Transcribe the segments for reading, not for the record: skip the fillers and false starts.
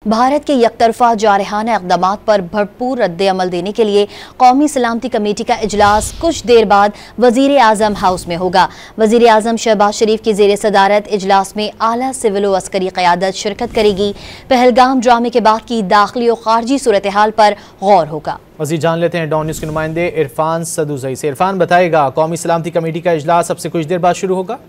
भारत के यकतरफा जारहाना इक़दामात पर भरपूर रद्द-ए-अमल देने के लिए कौमी सलामती कमेटी का इजलास कुछ देर बाद वज़ीर आज़म हाउस में होगा। वज़ीर आज़म शहबाज शरीफ की ज़ेर सदारत इजलास में आला सिविल व अस्करी क़यादत शिरकत करेगी। पहलगाम ड्रामे के बाद की दाखिली और खारजी सूरत हाल पर गौर होगा। मज़ीद जान लेते हैं डॉन न्यूज़ के नुमाइंदे इरफान सदूज़ई से। इरफान बताएगा, कौमी सलामती कमेटी का इजलास अब से कुछ देर बाद शुरू होगा।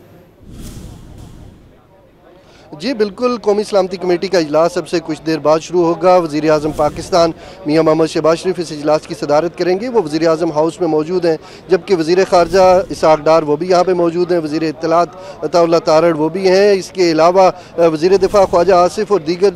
जी बिल्कुल, कौमी सलामती कमेटी का इजलास अब से कुछ देर बाद शुरू होगा। वज़ीर आज़म पाकिस्तान मियाँ मोहम्मद शहबाज शरीफ इस इजलास की सदारत करेंगे। वो वज़ीर आज़म हाउस में मौजूद हैं, जबकि वज़ीर ख़ारजा इसहाक़ डार वो भी यहाँ पे मौजूद हैं। वज़ीर इत्तलात अताउल्लाह तारड़ वो भी हैं। इसके अलावा वज़ीर दिफ़ा ख्वाजा आसिफ और दीगर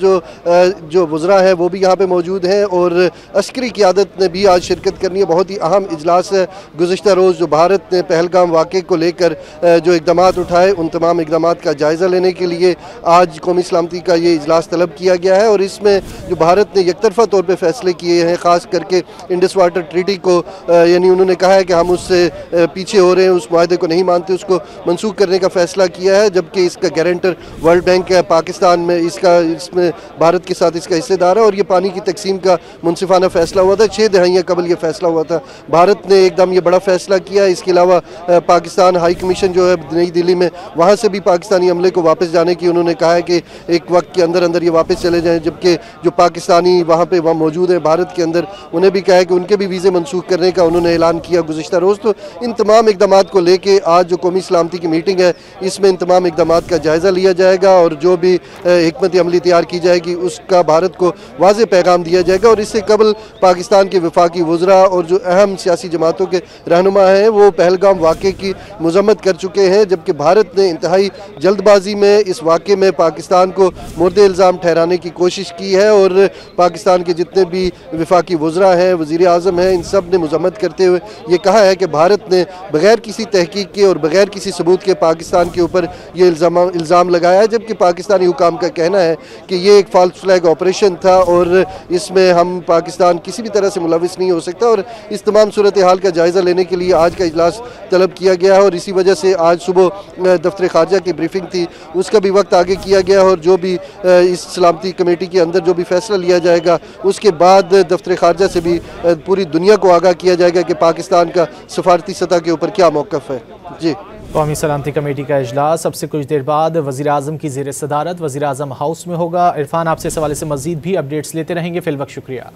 जो वज़रा हैं वो भी यहाँ पर मौजूद हैं और अस्करी क़यादत ने भी आज शिरकत करनी है। बहुत ही अहम इजलास है। गुज़िश्ता रोज़ जो भारत ने पहलगाम वाक़े को लेकर जो इक़दामात उठाए, उन तमाम इक़दामात का जायज़ा लेने के लिए आज कौमी सलामती का ये इजलास तलब किया गया है। और इसमें जो भारत ने यकतरफा तौर पे फैसले किए हैं, ख़ास करके इंडस वाटर ट्रीटी को यानी उन्होंने कहा है कि हम उससे पीछे हो रहे हैं, उस माहदे को नहीं मानते, उसको मनसूख करने का फ़ैसला किया है। जबकि इसका गारंटर वर्ल्ड बैंक है, पाकिस्तान में इसमें भारत के साथ इसका हिस्सेदार है। और ये पानी की तकसीम का मुनसिफाना फ़ैसला हुआ था, 6 दहाइयाँ कबल ये फ़ैसला हुआ था। भारत ने एकदम ये बड़ा फ़ैसला किया। इसके अलावा पाकिस्तान हाई कमीशन जो है नई दिल्ली में, वहाँ से भी पाकिस्तानी अमले को वापस जाने की उन्होंने कहा है कि एक वक्त के अंदर अंदर ये वापस चले जाएं। जबकि जो पाकिस्तानी वहाँ मौजूद है भारत के अंदर, उन्हें भी कहा है कि उनके भी वीज़े मनसूख करने का उन्होंने ऐलान किया गुज़िश्ता रोज़। तो इन तमाम इक़दामात को लेके आज जो कौमी सलामती की मीटिंग है, इसमें इन तमाम इक़दामात का जायज़ा लिया जाएगा और जो भी हिकमत अमली तैयार की जाएगी उसका भारत को वाज़ेह पैगाम दिया जाएगा। और इससे कबल पाकिस्तान के वफाकी वज़रा और जो अहम सियासी जमातों के रहनुमा हैं वो पहलगाम वाक़े की मज़म्मत कर चुके हैं। जबकि भारत ने इंतहाई जल्दबाजी में इस वाक़े में पाकिस्तान को मुर्द इल्ज़ाम ठहराने की कोशिश की है। और पाकिस्तान के जितने भी वफाकी वज़रा हैं, वज़ीर आज़म हैं, इन सब ने मज़म्मत करते हुए ये कहा है कि भारत ने बग़ैर किसी तहकीक के और बग़ैर किसी सबूत के पाकिस्तान के ऊपर ये इल्ज़ाम लगाया है। जबकि पाकिस्तानी हुकाम का कहना है कि ये एक फ़ॉल्स फ्लैग ऑपरेशन था और इसमें हम पाकिस्तान किसी भी तरह से मुलविस नहीं हो सकता। और इस तमाम सूरत हाल का जायज़ा लेने के लिए आज का इजलास तलब किया गया है। और इसी वजह से आज सुबह दफ्तर ख़ारजा की ब्रीफिंग थी, उसका भी वक्त आगे किया गया। और जो भी इस सलामती कमेटी के अंदर जो भी फैसला लिया जाएगा, उसके बाद दफ्तर ख़ारजा से भी पूरी दुनिया को आगाह किया जाएगा कि पाकिस्तान का सफारती सतह के ऊपर क्या मौक़िफ़ है। जी, कौमी सलामती कमेटी का इजलास अब से कुछ देर बाद वज़ीर आज़म की ज़ेर सदारत वज़ीर आज़म हाउस में होगा। इरफान, आपसे इस हवाले से मज़ीद भी अपडेट्स लेते रहेंगे। फ़िलवक्त शुक्रिया।